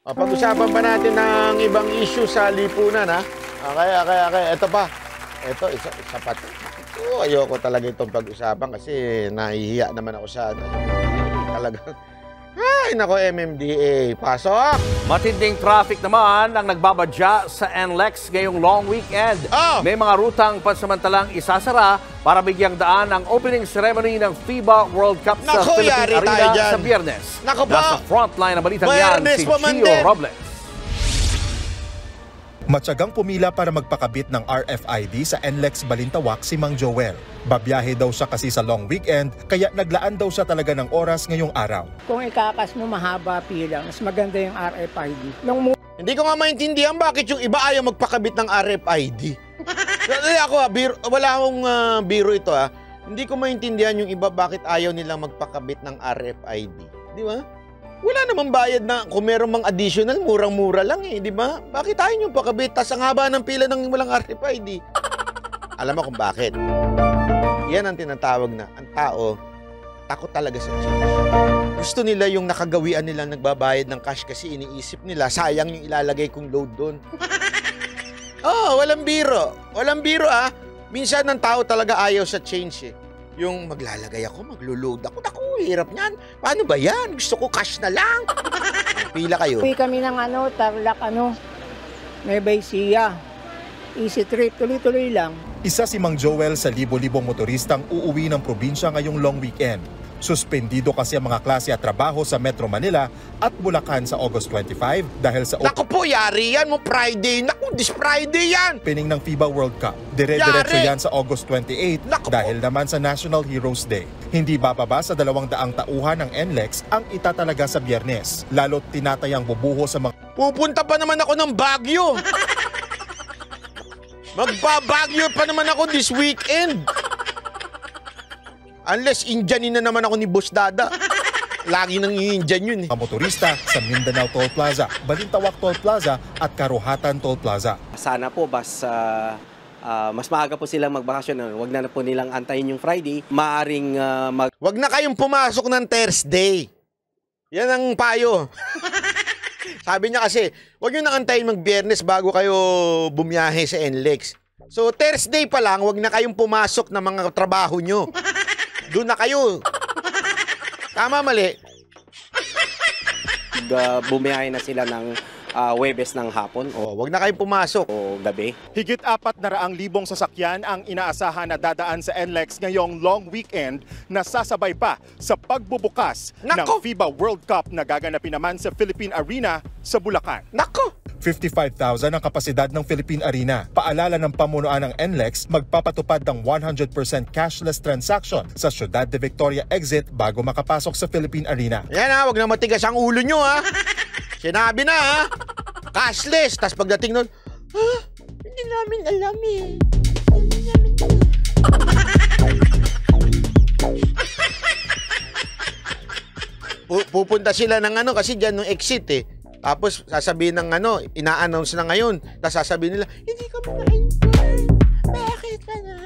Pag-usapan pa natin ng ibang issue sa lipunan, ha? Okay. Ito pa. Ito, isa pa. Ayoko talaga itong pag-usapan kasi nahihiya naman ako sa talaga. Ay, nako, MMDA. Pasok! Matinding traffic naman ang nagbabadya sa NLEX ngayong long weekend. May mga rutang pansamantalang isasara para bigyang daan ang opening ceremony ng FIBA World Cup sa Philippine Arena sa Biyernes. Nasa frontline ng balitang yan si Gio Robles. Matyagang pumila para magpakabit ng RFID sa NLEX Balintawak si Mang Joel. Babiyahe daw siya kasi sa long weekend, kaya naglaan daw siya talaga ng oras ngayong araw. Kung ikakas mo mahaba pila, mas maganda yung RFID. Hindi ko nga maintindihan bakit yung iba ayaw magpakabit ng RFID. Ako, wala akong biro ito. Hindi ko maintindihan yung iba bakit ayaw nilang magpakabit ng RFID. Di ba? Wala namang bayad na kung meron mang additional, murang-mura lang di ba? Bakit tayo nyo pakabit? Tas ang haba ng pila ng walang RFID. Alam mo kung bakit? Yan ang tinatawag na ang tao, takot talaga sa change. Gusto nila yung nakagawian nila nagbabayad ng cash kasi iniisip nila, sayang yung ilalagay kong load doon. Walang biro. Walang biro Minsan ng tao talaga ayaw sa change Yung maglalagay ako, maglo-load ako. Naku, hirap niyan. Paano ba yan? Gusto ko cash na lang. Pila kayo. Uwi kami ng Tarlac, Nueva Ecija. Easy trip, tuloy-tuloy lang. Isa si Mang Joel sa libo-libong motoristang uuwi ng probinsya ngayong long weekend. Suspendido kasi ang mga klase at trabaho sa Metro Manila at Bulacan sa August 25 dahil sa... Naku po, yari yan mo Friday. Naku, this Friday yan. Opening ng FIBA World Cup. Dire-diretso yan sa August 28 dahil naman sa National Heroes Day. Hindi bababa sa 200 tauhan ng NLEX ang itatalaga sa Biyernes. Lalo't tinatayang bubuho sa mga... Pupunta pa naman ako ng Baguio. Magbabagyo pa naman ako this weekend. Unless Indianin na naman ako ni Boss Dada. Lagi nang i-Indian yun Ang motorista sa Mindanao Toll Plaza, Balintawak Toll Plaza at Karuhatan Toll Plaza. Sana po mas maaga po silang magbakasyon. Huwag na po nilang antayin yung Friday. Maaring Huwag na kayong pumasok ng Thursday. Yan ang payo. Sabi niya kasi, huwag nyo na antayin mag-Biyernes bago kayo bumiyahe sa NLEX. So Thursday pa lang, huwag na kayong pumasok ng mga trabaho nyo. Doon na kayo. Tama, mali? Bumiyahe na sila ng Huwebes ng hapon wag na kayong pumasok o gabi. Higit 400,000 sasakyan ang inaasahan na dadaan sa NLEX ngayong long weekend na sasabay pa sa pagbubukas ng FIBA World Cup na gaganapin naman sa Philippine Arena sa Bulacan. 55,000 ang kapasidad ng Philippine Arena. Paalala ng pamunuan ng NLEX, magpapatupad ng 100% cashless transaction sa Ciudad de Victoria exit bago makapasok sa Philippine Arena. Yan wag na matigas ang ulo nyo Sinabi na cashless. Tapos pagdating nun, hindi namin alam Pupunta sila ng kasi dyan ng exit Tapos sasabihin ng ina-announce na ngayon. Tapos sasabihin nila, hindi kami na-inform. Bakit ka na?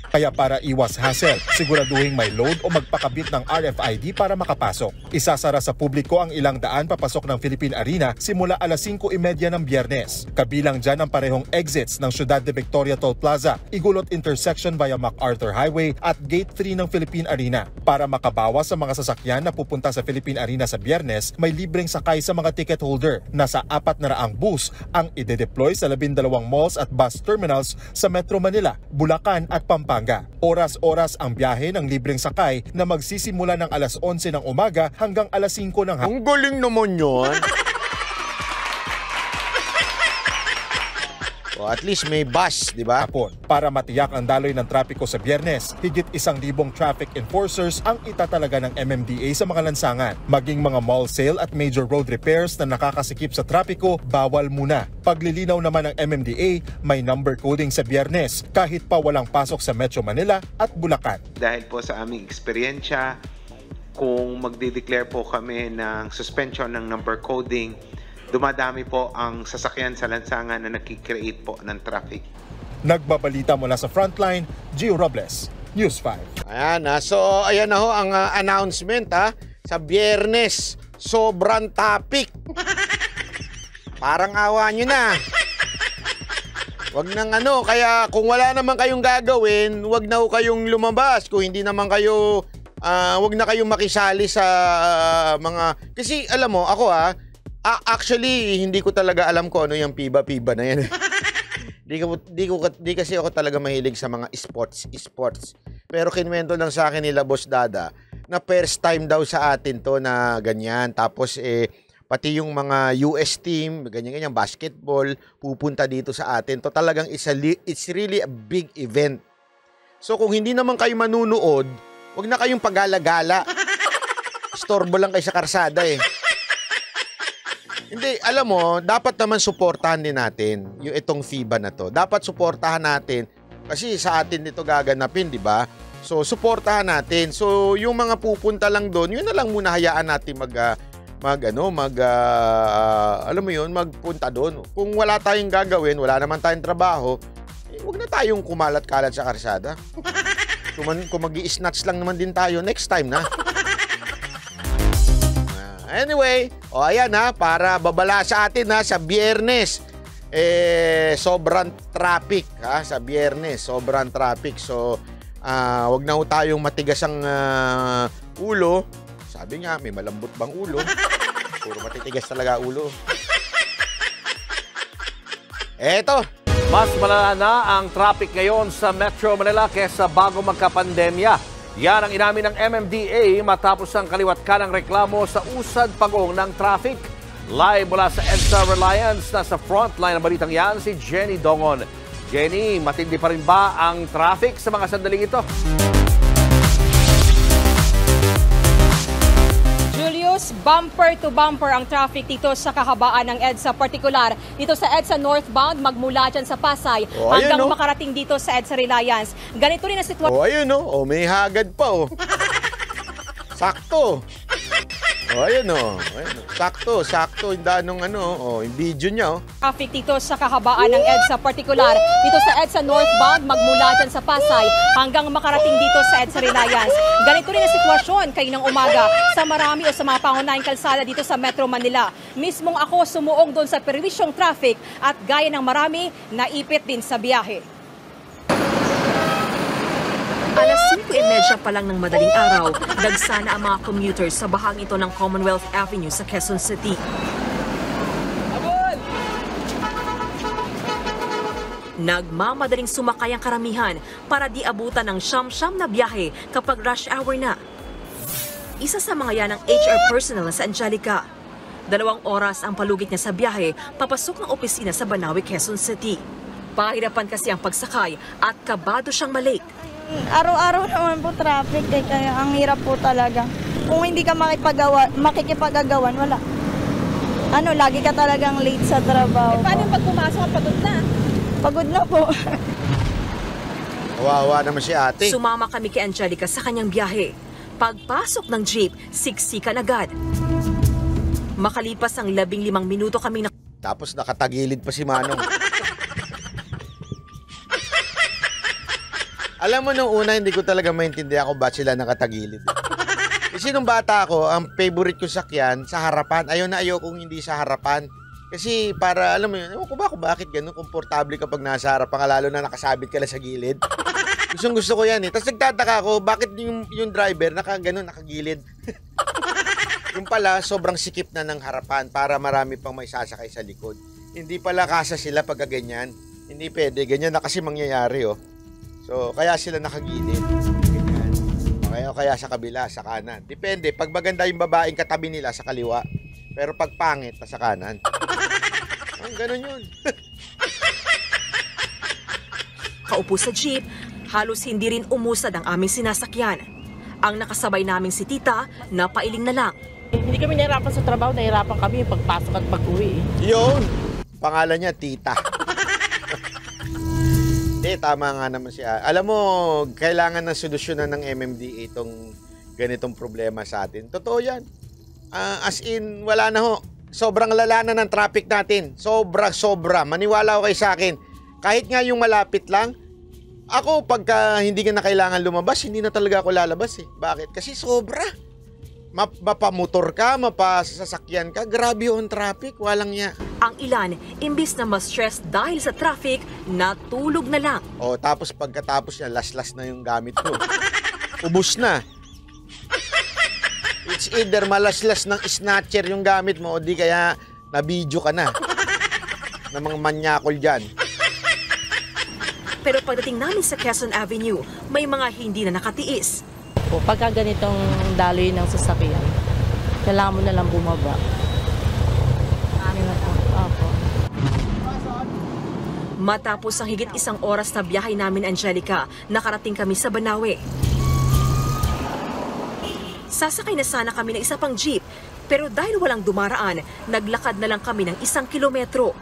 Kaya para iwas hassle, siguraduhin may load o magpakabit ng RFID para makapasok. Isasara sa publiko ang ilang daan papasok ng Philippine Arena simula alas 5:30 ng Biyernes. Kabilang dyan ang parehong exits ng Ciudad de Victoria Toll Plaza, Igulot Intersection via MacArthur Highway at Gate 3 ng Philippine Arena. Para makabawas sa mga sasakyan na pupunta sa Philippine Arena sa Biyernes, may libreng sakay sa mga ticket holder. Nasa 400 bus ang ide-deploy sa 12 malls at bus terminals sa Metro Manila, Bulacan at Pampanga. Oras-oras ang biyahe ng libreng sakay na magsisimula ng alas 11 ng umaga hanggang alas 5 ng hapon. Ang galing naman yun. At least may bus, di ba? Para matiyak ang daloy ng trapiko sa Biyernes, higit 1,000 traffic enforcers ang itatalaga ng MMDA sa mga lansangan. Maging mga mall sale at major road repairs na nakakasikip sa trapiko, bawal muna. Paglilinaw naman ng MMDA, may number coding sa Biyernes kahit pa walang pasok sa Metro Manila at Bulacan. Dahil po sa aming eksperyensya, kung magde-declare po kami ng suspension ng number coding, dumadami po ang sasakyan sa lansangan na nakikreate po ng traffic. Nagbabalita mula sa Frontline, Gio Robles, News 5. Ayan so ayan na ang announcement sa Biyernes. sobrang topic. Parang awa nyo na. Wag nang kaya kung wala naman kayong gagawin, wag na kayong lumabas. Kung hindi naman kayo, wag na kayong makisali sa mga... Kasi alam mo, ako actually, hindi ko talaga alam kung ano yung piba-piba na yan. Di kasi ako talaga mahilig sa mga sports. Pero kinwento lang sa akin nila Boss Dada na first time daw sa atin to na ganyan. Tapos pati yung mga US team, ganyan basketball, pupunta dito sa atin. To talagang it's really a big event. So kung hindi naman kayo manunood, wag na kayong pagala-gala. Storbo lang kayo sa karsada Hindi, alam mo, dapat naman suportahan din natin yung itong FIBA na to. Dapat suportahan natin kasi sa atin ito gaganapin, di ba? So, suportahan natin. So, yung mga pupunta lang doon, yun na lang muna hayaan natin alam mo yun, magpunta doon. Kung wala tayong gagawin, wala naman tayong trabaho, huwag na tayong kumalat-kalat sa karsada. Kung mag-i-snatch lang naman din tayo, next time na. Anyway, ayan para babala sa atin sa Biyernes. Sobrang traffic sa Biyernes, sobrang traffic. So, wag na tayong matigas ang ulo. Sabi nga, may malambot bang ulo? Puro matitigas talaga ulo. Eto. Mas malala na ang traffic ngayon sa Metro Manila kesa bago magkapandemya. Yan ang inamin ng MMDA matapos ang kaliwat kanang reklamo sa usad pagong ng traffic. Live mula sa EDSA Reliance, nasa frontline ng balitang yan si Jenny Dongon. Jenny, matindi pa rin ba ang traffic sa mga sandaling ito? Julius, bumper to bumper ang traffic dito sa kahabaan ng EDSA, partikular dito sa EDSA northbound magmula dyan sa Pasay hanggang makarating dito sa EDSA Reliance. Ganito rin ang sitwasyon. Ayun may hagad pa Sakto. Ayun sakto yung danong yung video niya Traffic dito sa kahabaan ng EDSA, partikular dito sa EDSA northbound magmula dyan sa Pasay hanggang makarating dito sa EDSA Reliance. Ganito rin ang sitwasyon kaninang umaga sa marami o sa mga pangunahing kalsada dito sa Metro Manila. Mismong ako sumuong doon sa perwisyong traffic at gaya ng marami, naipit din sa biyahe. Alas 5:30 pa lang ng madaling araw, dagsana ang mga commuters sa bahang ito ng Commonwealth Avenue sa Quezon City. Nagmamadaling sumakay ang karamihan para di abutan ng siyam-siyam na biyahe kapag rush hour na. Isa sa mga yan ang HR personnel sa Angelica. 2 oras ang palugit niya sa biyahe papasok ng opisina sa Banawe, Quezon City. Pahirapan kasi ang pagsakay at kabado siyang malate. Araw-araw naman po traffic, kaya ang hirap po talaga. Kung hindi ka makikipag-agawan, wala. Lagi ka talagang late sa trabaho. Paano pag pumasok, pagod na? Pagod na po. Kawawa naman si ate. Sumama kami kay Angelica sa kanyang biyahe. Pagpasok ng jeep, siksikan agad. Makalipas ang 15 minuto kami na... Tapos nakatagilid pa si Manong. Alam mo, nung una, hindi ko talaga maintindihan kung ba't sila nakatagilid. Kasi nung bata ako, ang favorite ko sakyan, sa harapan. Ayaw na ayaw kung hindi sa harapan. Kasi para, alam mo yun, ewan ko ba kung bakit ganun, komportable kapag nasa harapan, lalo na nakasabit ka lang sa gilid. Gusto ko yan Tapos nagtataka ako, bakit yung driver nakagilid. Yung pala, sobrang sikip na ng harapan para marami pang may sasakay sa likod. Hindi pala kasa sila pagka ganyan. Hindi pwede, ganyan na kasi mangyayari So, kaya sila nakagilid. Ganyan. Kaya sa kabila, sa kanan. Depende. Pag maganda yung babaeng katabi nila, sa kaliwa. Pero pag pangit, sa kanan. Ganun yun. Kaupo sa jeep, halos hindi rin umusad ang aming sinasakyan. Ang nakasabay naming si Tita, napailing na lang. Hindi kami nahirapan sa trabaho, nahirapan kami pagpasok at pag-uwi. Yun. Pangalan niya, Tita. Tama nga naman siya. Alam mo, kailangan ng solusyonan ng MMDA itong ganitong problema sa atin. Totoo yan. As in, wala na Sobrang lala na ng traffic natin. Sobra. Maniwala ko kayo sa akin. Kahit nga yung malapit lang, ako pagka hindi ka na kailangan lumabas, hindi na talaga ako lalabas Bakit? Kasi sobra. mapamotor ka, mapasasakyan ka, grabe yung traffic, walang ya. Ang ilan, imbis na ma-stress dahil sa traffic, natulog na lang. O, tapos pagkatapos niya, laslas na yung gamit ko. Ubus na. It's either malaslas ng snatcher yung gamit mo o di kaya na-video ka na. Ng mga manyakol dyan. Pero pagdating namin sa Quezon Avenue, may mga hindi na nakatiis. Pagka ganitong daloy ng sasakyan, kailangan mo na lang bumaba. Opo. Matapos ang higit 1 oras na biyahe namin, Angelica, nakarating kami sa Banawe. Sasakay na sana kami ng isa pang jeep, pero dahil walang dumaraan, naglakad na lang kami ng 1 kilometro.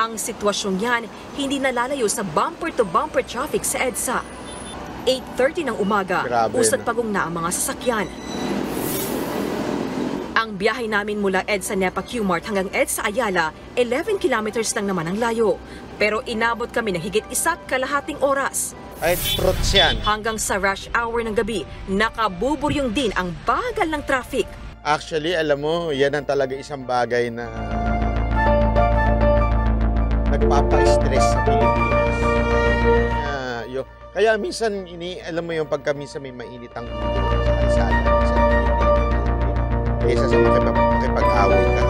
Ang sitwasyong yan, hindi nalalayo sa bumper-to-bumper traffic sa EDSA. 8:30 ng umaga, usad pagong na ang mga sasakyan. Ang biyahe namin mula EDSA Nepa Q-Mart hanggang EDSA Ayala, 11 kilometers lang naman ang layo. Pero inabot kami ng higit 1.5 oras. Ay, truths yan. Hanggang sa rush hour ng gabi, nakabuburyong din ang bagal ng traffic. Actually, alam mo, yan ang talaga isang bagay na nagpapa-stress sa Pilipinas. Kaya minsan, alam mo yung pagka minsan may mainit ang ulo sa kalsada, minsan kaysa sa makipag-away ka.